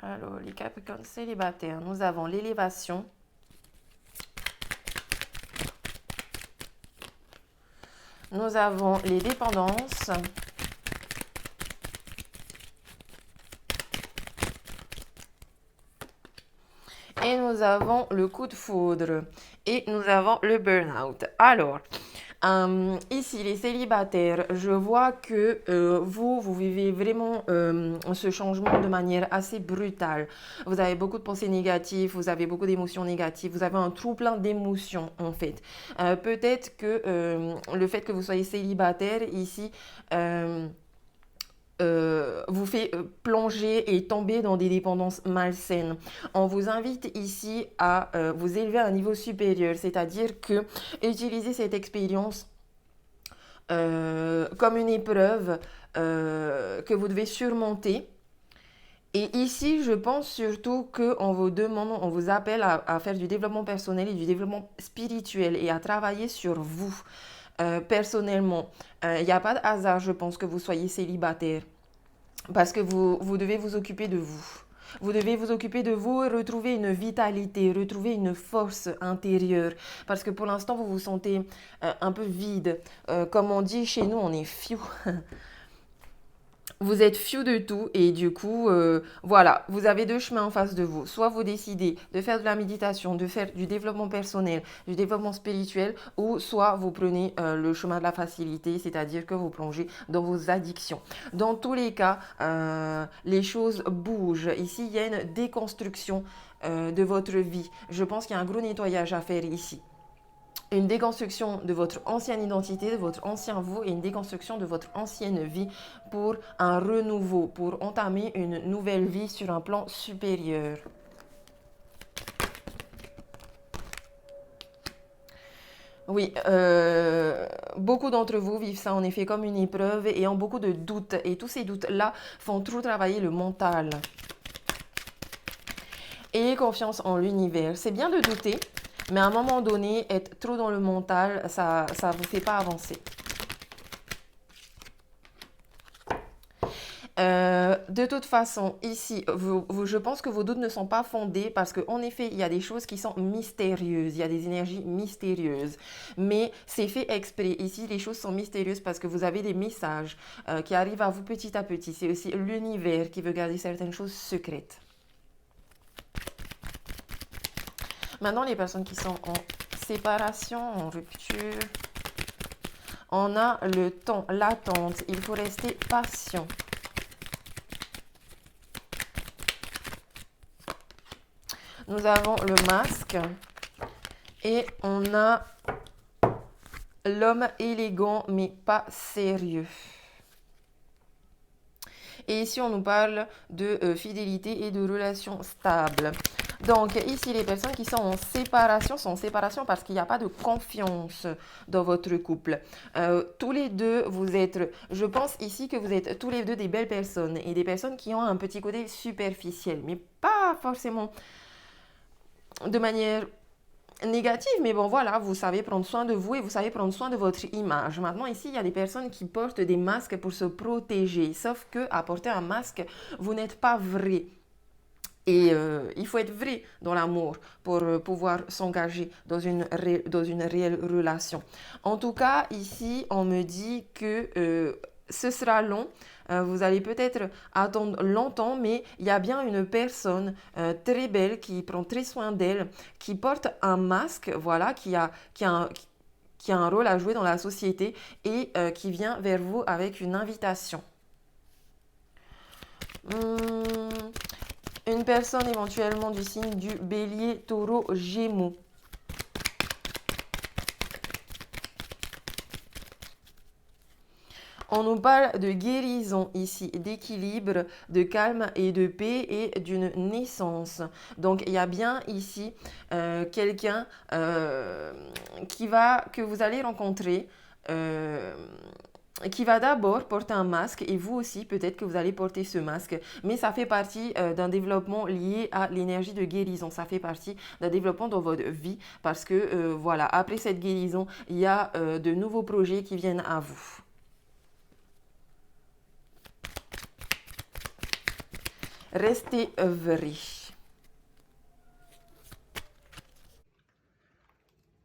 Alors, les Capricornes célibataires, nous avons l'élévation. Nous avons les dépendances. Et nous avons le coup de foudre. Et nous avons le burn-out. Alors, ici, les célibataires, je vois que vous vivez vraiment ce changement de manière assez brutale. Vous avez beaucoup de pensées négatives, vous avez beaucoup d'émotions négatives, vous avez un trou plein d'émotions en fait. Peut-être que le fait que vous soyez célibataire ici... vous fait plonger et tomber dans des dépendances malsaines. On vous invite ici à vous élever à un niveau supérieur, c'est-à-dire que utiliser cette expérience comme une épreuve que vous devez surmonter. Et ici, je pense surtout qu'on vous demande, on vous appelle à faire du développement personnel et du développement spirituel et à travailler sur vous. Personnellement, il n'y a pas de hasard, je pense, que vous soyez célibataire. Parce que vous devez vous occuper de vous. Vous devez vous occuper de vous et retrouver une vitalité, retrouver une force intérieure. Parce que pour l'instant, vous vous sentez un peu vide. Comme on dit chez nous, on est fiou. Vous êtes fiou de tout et du coup, voilà, vous avez deux chemins en face de vous. Soit vous décidez de faire de la méditation, de faire du développement personnel, du développement spirituel, ou soit vous prenez le chemin de la facilité, c'est-à-dire que vous plongez dans vos addictions. Dans tous les cas, les choses bougent. Ici, il y a une déconstruction de votre vie. Je pense qu'il y a un gros nettoyage à faire ici. Une déconstruction de votre ancienne identité, de votre ancien vous et une déconstruction de votre ancienne vie pour un renouveau, pour entamer une nouvelle vie sur un plan supérieur. Oui, beaucoup d'entre vous vivent ça en effet comme une épreuve et ont beaucoup de doutes. Et tous ces doutes-là font trop travailler le mental. Ayez confiance en l'univers. C'est bien de douter. Mais à un moment donné, être trop dans le mental, ça ne vous fait pas avancer. De toute façon, ici, je pense que vos doutes ne sont pas fondés parce qu'en effet, il y a des choses qui sont mystérieuses, il y a des énergies mystérieuses. Mais c'est fait exprès. Ici, les choses sont mystérieuses parce que vous avez des messages qui arrivent à vous petit à petit. C'est aussi l'univers qui veut garder certaines choses secrètes. Maintenant, les personnes qui sont en séparation, en rupture, on a le temps, l'attente. Il faut rester patient. Nous avons le masque et on a l'homme élégant mais pas sérieux. Et ici, on nous parle de fidélité et de relations stables. Donc ici, les personnes qui sont en séparation parce qu'il n'y a pas de confiance dans votre couple. Tous les deux, vous êtes, je pense ici que vous êtes tous les deux des belles personnes et des personnes qui ont un petit côté superficiel, mais pas forcément de manière négative, mais bon voilà, vous savez prendre soin de vous et vous savez prendre soin de votre image. Maintenant ici, il y a des personnes qui portent des masques pour se protéger, sauf que à porter un masque, vous n'êtes pas vrai. Et il faut être vrai dans l'amour pour pouvoir s'engager dans une réelle relation. En tout cas, ici, on me dit que ce sera long. Vous allez peut-être attendre longtemps, mais il y a bien une personne très belle qui prend très soin d'elle, qui porte un masque, voilà, qui a un rôle à jouer dans la société et qui vient vers vous avec une invitation. Hum, une personne éventuellement du signe du bélier, taureau, gémeaux. On nous parle de guérison ici, d'équilibre, de calme et de paix et d'une naissance. Donc il y a bien ici quelqu'un que vous allez rencontrer. Qui va d'abord porter un masque et vous aussi peut-être que vous allez porter ce masque, mais ça fait partie d'un développement lié à l'énergie de guérison, ça fait partie d'un développement dans votre vie parce que voilà, après cette guérison, il y a de nouveaux projets qui viennent à vous. Restez vrai.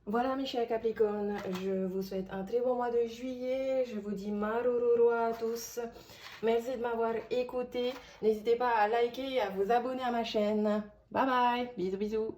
Voilà mes chers Capricornes, je vous souhaite un très bon mois de juillet. Je vous dis marororo à tous. Merci de m'avoir écouté. N'hésitez pas à liker et à vous abonner à ma chaîne. Bye bye, bisous bisous.